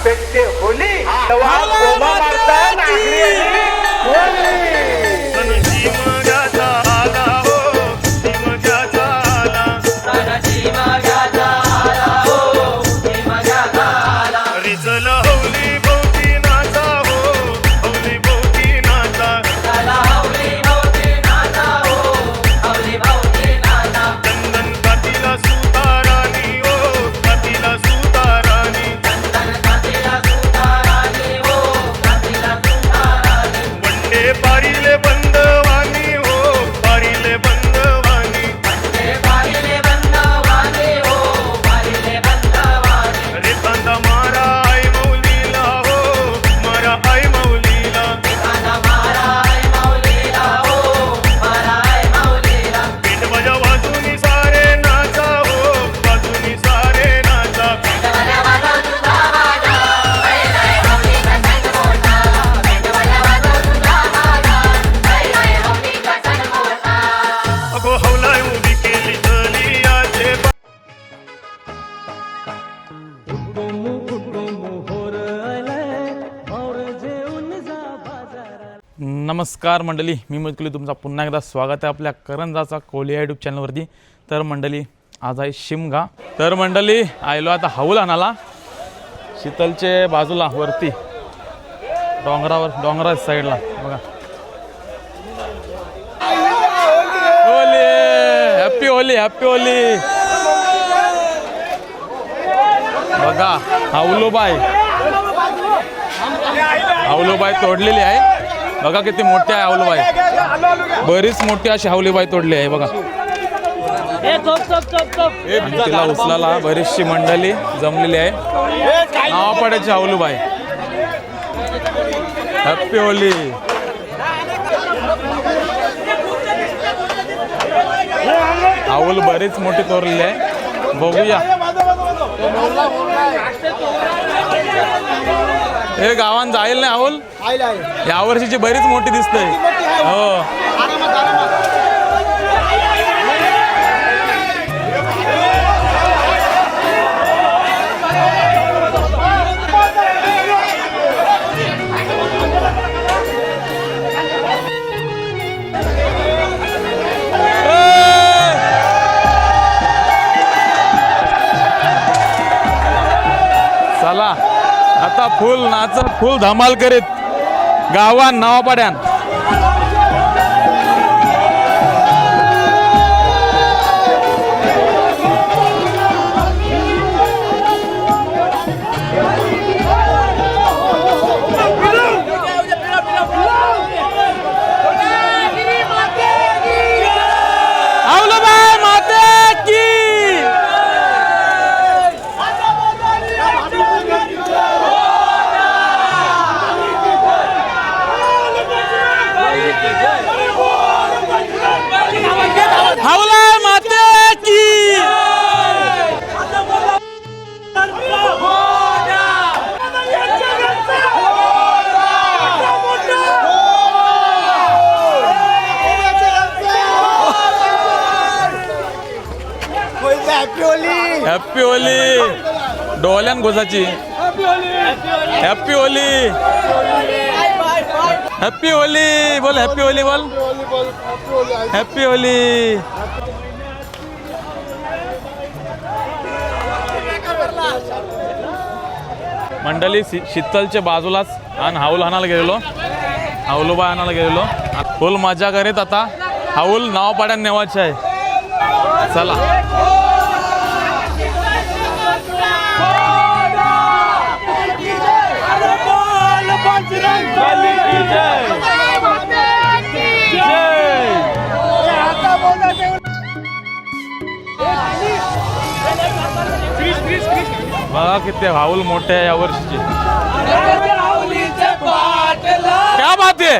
पेटते होली तेव्हा ओबा मारता नागरी नमस्कार मंडळी, मी मुजकुली तुमचा पुन्हा एकदा स्वागत आहे आपल्या करंजाचा कोलिया यूट्यूब चॅनलवरती. तर मंडळी आज आहे शिमगा. तर मंडळी आयलो आता हाऊल आणाला शीतलचे बाजूला वरती डोंगरा साईडला बघा. Holy, happy Holi, happy Holy. बघा हाऊलोबाई तोडलेली आहे. बघा किती मोठी आहे हाऊलबाई, बरीच मोठी अशी हाऊलीबाई तोडली आहे बघा. आणि तिला उचलाला बरीचशी मंडळी जमलेली आहे. नावापाड्याची हाऊलबाई. हॅपी होली. हाऊल बरीच मोठी तोडलेली आहे. बघूया हे गावात जाईल नाही हाऊल. या वर्षीची बरीच मोठी दिसते. हो चला आता फुल नाचत फुल धमाल करीत गावान नावापाड्यान. हॅपी होली. डोल्यान गोसाची हॅपी होली. हॅपी होली बोल. हॅपी होली बोल. हॅपी होली. मंडळी शीतलच्या बाजूलाच आणि हाऊल आणायला गेलेलो, हाऊलोबा आणायला गेलेलो. फुल मजा करीत आता हाऊल नावापाड्यात नेवायचे आहे. चला बघा किती हाऊल मोठे आहे या वर्षीची. क्या बात आहे.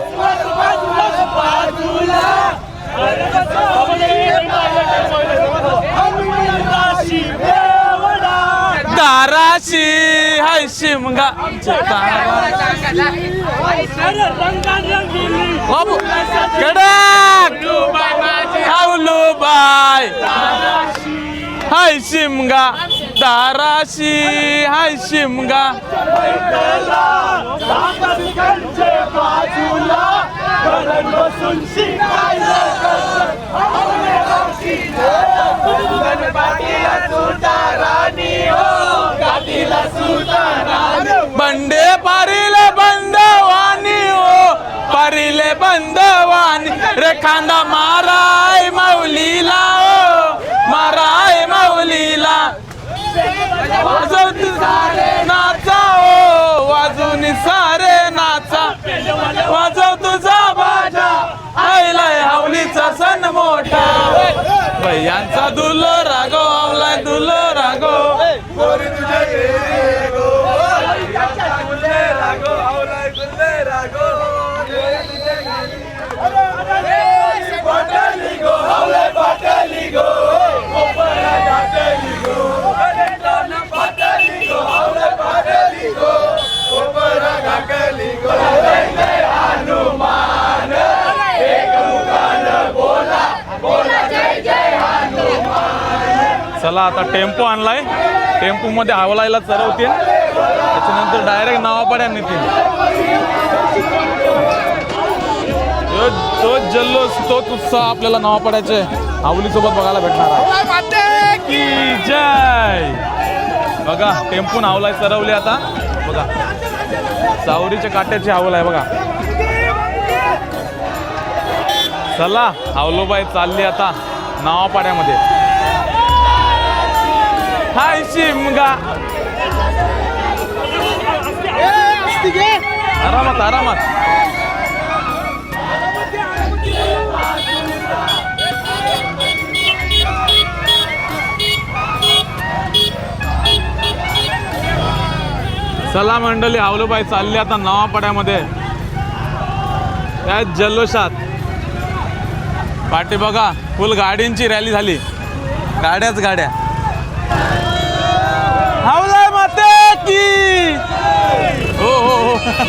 दाराशी हाय शिमगा कडक हाऊलोबाई हाय शिमगा दाराशी हाय शिमगा बंडे पारिले बंदवानी हो पारिले बंदवानी रे खांदा माराय माऊलीला हो माराय माऊलीला वाजवून सारे नाचा हो वाजून सारे नाचा वाजव तुझा बाजा आईलाय हावलीचा सण मोठा यांचा दुलो रागो आवलाय दुलो रागो चला आता टेम्पो आणलाय टेम्पो मध्ये हवलायला चढवतील त्याच्यानंतर डायरेक्ट नावापाड्या नेतील तो जल्लोष तोच उत्साह आपल्याला नावापाड्याचे हावली सोबत बघायला भेटणार आहे की जय बघा टेम्पो हावलाय चढवली आता बघा सावरीच्या काट्याची हावल आहे बघा चला हावलोबाई चालली आता नावापाड्यामध्ये हाय शिमगा आरामात आरामात चला मंडळी हावलोबाई चालली आता नावापाड्यामध्ये त्या जल्लोषात पाठी बघा फुल गाड्यांची रॅली झाली गाड्याच गाड्या हावलाय माते की हो हो हो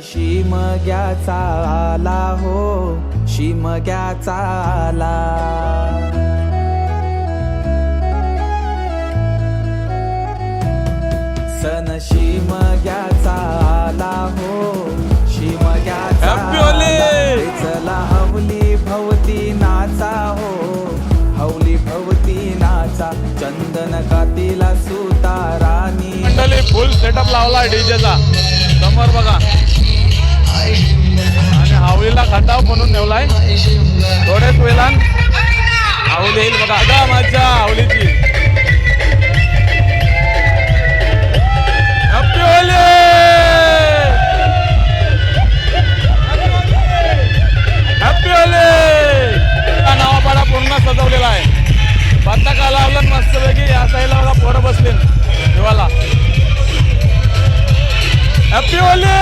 शिमग्याचा आला हो शिमग्याचा आला सण शिमग्याचा आला हो शिमग्याचा चला हवली भवती नाचा हो हवली भवती नाचा चंदन कातीला सुतारानी मंडळी फुल सेटअप लावला डीजेचा समोर बघा आणि हावलीला खटाव म्हणून ठेवलाय थोड्याच वेळान हावली येईल बघा आता माझ्या हावलीची हॅपी होली हॅपी होली नावापाडा पूर्ण सजवलेला आहे पताका लावलं मस्तपैकी या साईडला बघा पोरं बसले देवाला हॅपी होली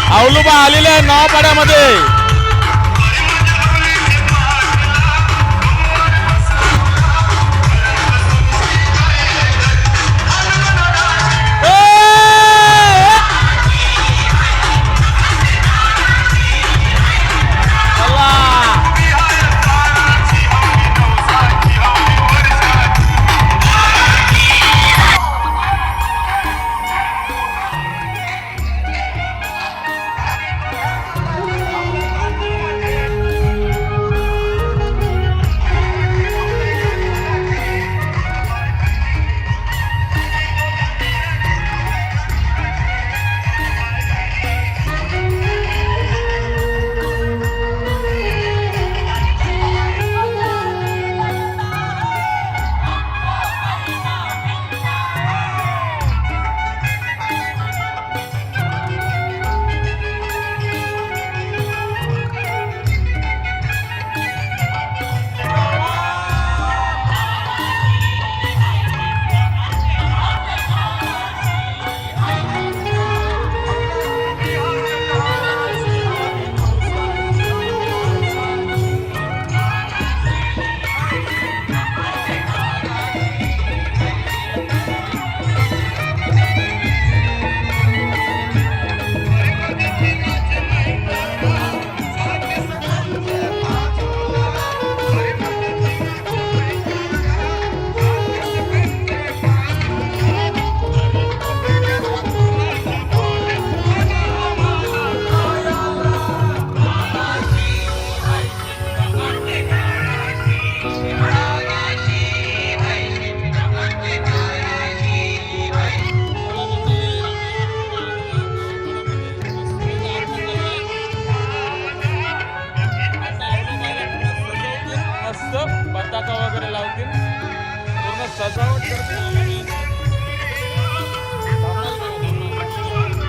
हावलुबा आलेले आहे नावापाड्यामध्ये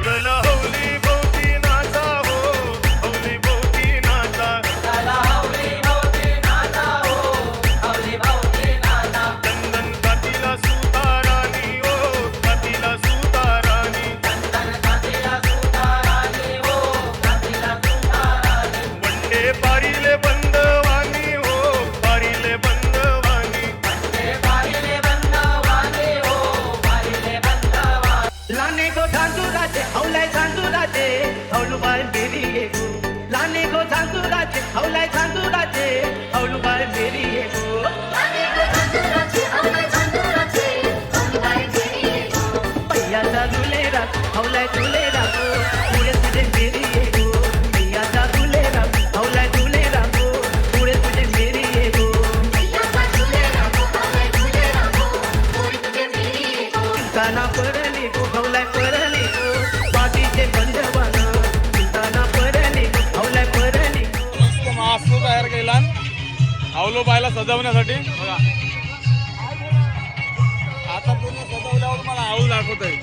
चला हौली भोवती नाचा हो हौली भोवती नाचा चंदन कातीला सुतारानी ओ कातीला सुतारानी वंडे पारिले बंदवानी हो पारिले बंदवानी लाने को झांझुराचे हौलाय झांझुराचे हौलुबाय मेरी ये गो लाने को झांझुराचे हौलाय झांझुराचे हौलुबाय मेरी ये गो भैयाचा दुलेरा हौलाय दुलेरा गो पुढे तुझे मेरी ये गो भैयाचा दुलेरा हौलाय दुलेरा गो पुढे तुझे मेरी ये गो ताना पडली गो हौलाय पडली गो पाठीचे बंधवान ताना पडली गो हौलाय पडली गो मस्त मास्क तयार केला आवलो बायला सजवण्यासाठी बघा आता पूर्ण सजवल्यावर मला आऊल दाखवतोय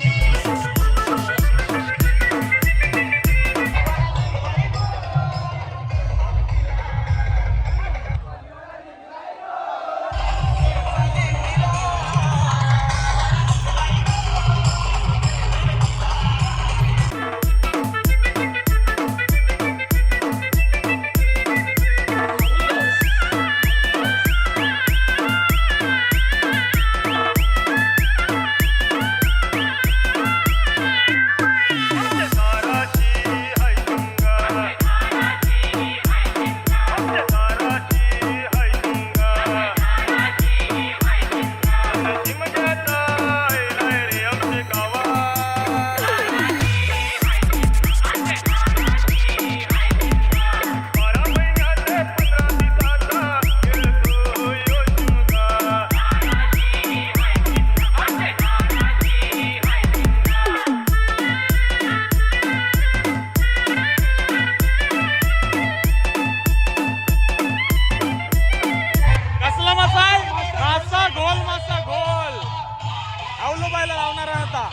कसला मासा आहे मासा गोल आवलो बायला लावणार आहे आता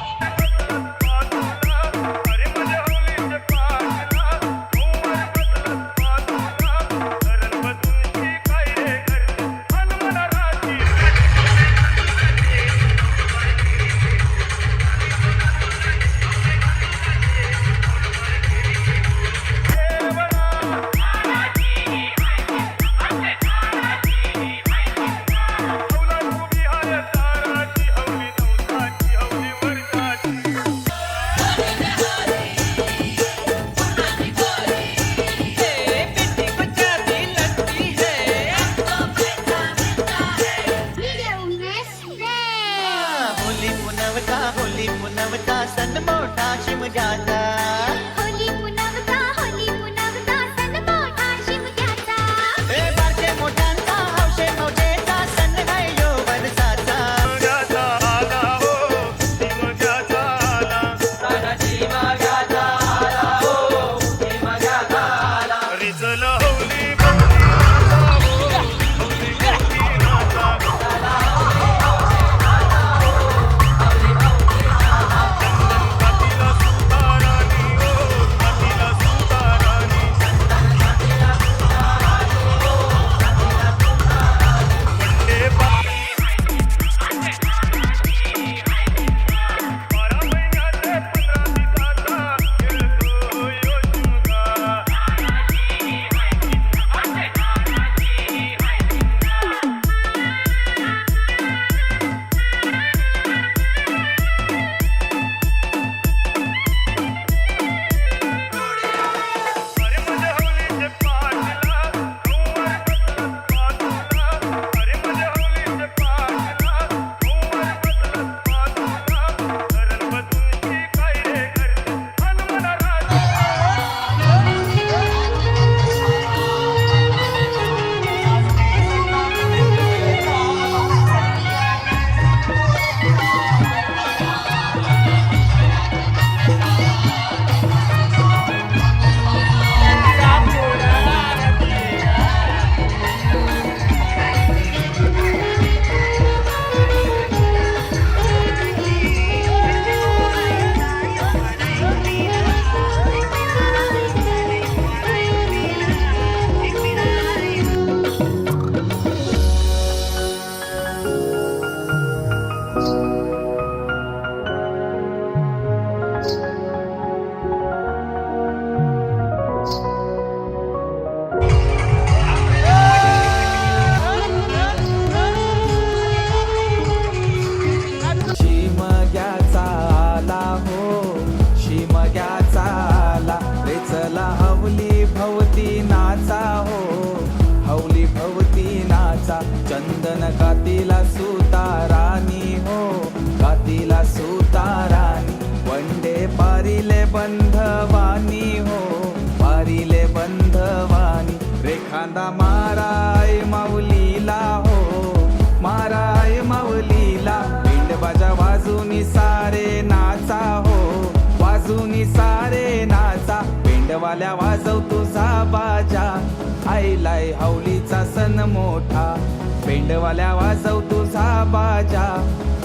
होली पुनवता सन मोठा शिमग्याचा होली पुनवता सन मोठा शिमग्याचा हे बारके मोठ्यांचा हौशे मौजेचा सन आहे यो वर्षाचा शिमग्याचा आला हो शिमग्याचा आला रिचल हौली भोवती नाचा हो हौली भोवती नाचा कातीला सुतारानी ओ कातीला सुतारानी वंडे बारा महिन्याचे 15 दिवसाचा खेळतो यो शिमगा कातीला सुतारानी हो कातीला सुतारानी वंडे पारिले बंधवानी हो पारिले बंधवानी रेखांदा माराय माऊलीला हो माराय माऊलीला पिंडबाजा वाजूनी सारे नाचा हो वाजूनी सारे नाचा पिंडवाल्या वाजव तुझा बाजा आईलाय हौलीचा सण मोठा पेंडवाल्या वाजव तुझा बाजा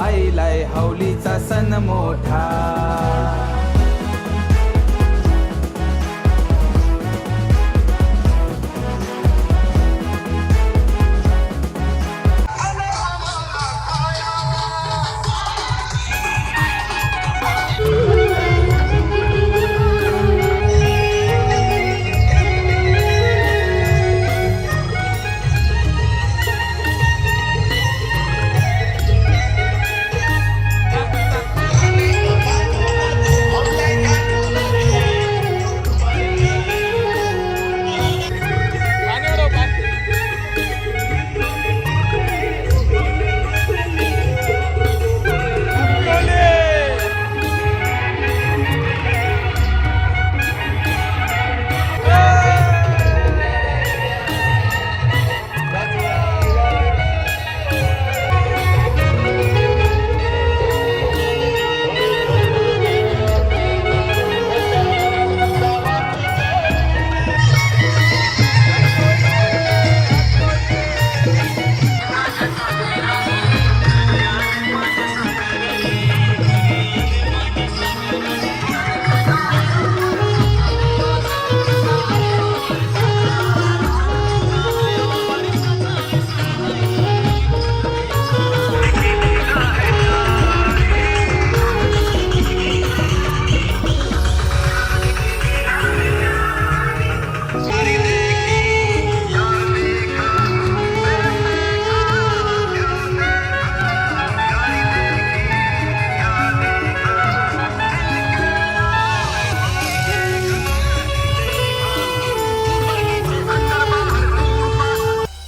आईलाय हौलीचा सण मोठा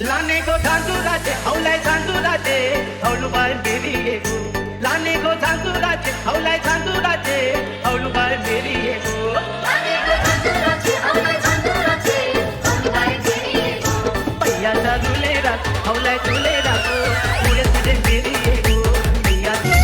लाने को झांझुराचे हौलाय झांझुराचे हौलुबाई मेरी ये गो लाने को झांझुराचे हौलाय झांझुराचे हौलुबाई मेरी ये गो लाने को झांझुराचे हौलाय झांझुराचे हौलुबाई मेरी ये गो पैयाचा दुलेरा हौलाय दुलेरा गो पुढे तुझे मेरी ये गो पैयाचा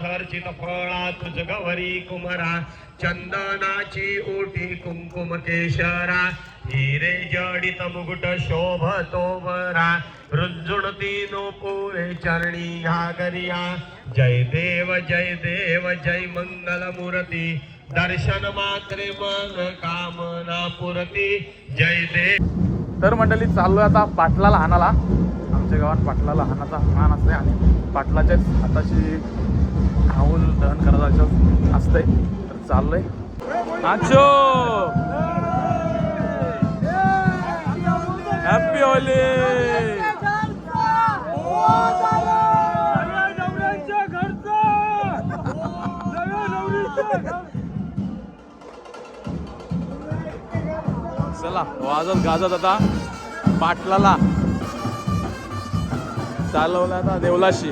खर्चित फळा तुझ गवरी कुमरा चंदनाची ओटी कुंकुम केशरा हिरे जडित मुकुट शोभतो वरा रुंजुण तीनो पुरे चरणी घागरिया जय देव जय मंगल मूर्ती दर्शन मात्रे मन कामना पुरती जय देव. तर मंडळी चाललोय आता पाटलाला हाणाला. आमच्या गावात पाटलाला हाणाचा मान असते आणि पाटलाच्याच हाताशी हाऊल दहन करायचं असतंय. तर चाललोय आजो हॅपी होली. चला वाजत गाजत आता पाटलाला चालवला आता देवलाशी.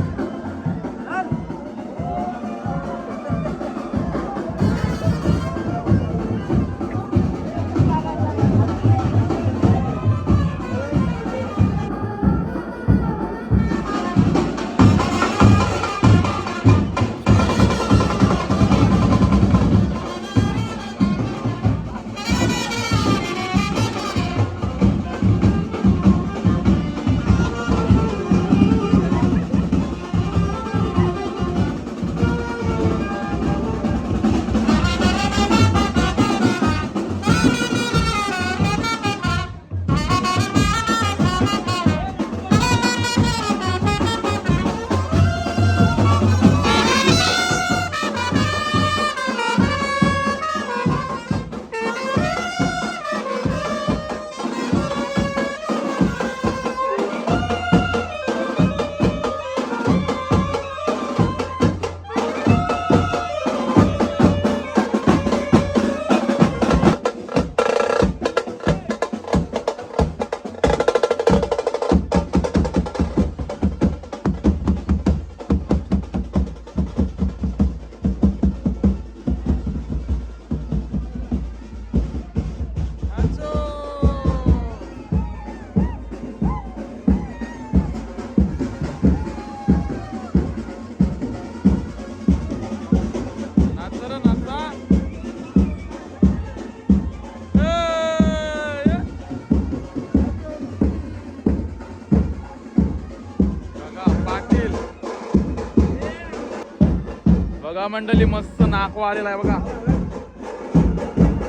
बघा मंडळी मस्त नाकवा आलेला आहे बघा.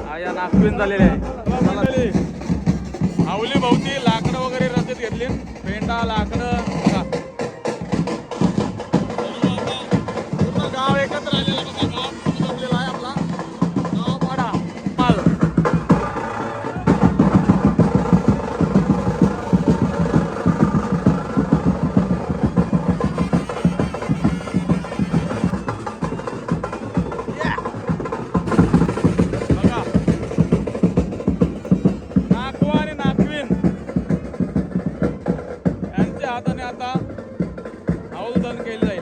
हा या नाकवीन झालेले आहे. बघा मंडळी आवली भोवती लाकडं वगैरे रचत घेतली. पेंडा लाकडं बघा पूर्ण गाव एकत्र आलेलं बघा. गाव पूर्ण जमलेला आहे आपला गावपाडा माल. बघा नाकवा आणि नाकवीन यांच्या हाताने आता हौलदन केलं जाईल.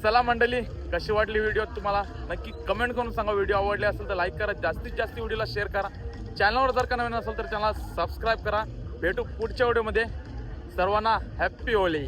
चला मंडळी, कशी वाटली व्हिडिओ तुम्हाला नक्की कमेंट करून सांगा. व्हिडिओ आवडले असेल तर लाईक करा, जास्तीत जास्त व्हिडिओला शेअर करा. चॅनलवर जर का नवीन असेल तर चॅनलला सबस्क्राईब करा. भेटू पुढच्या व्हिडिओमध्ये. सर्वांना हॅप्पी होली.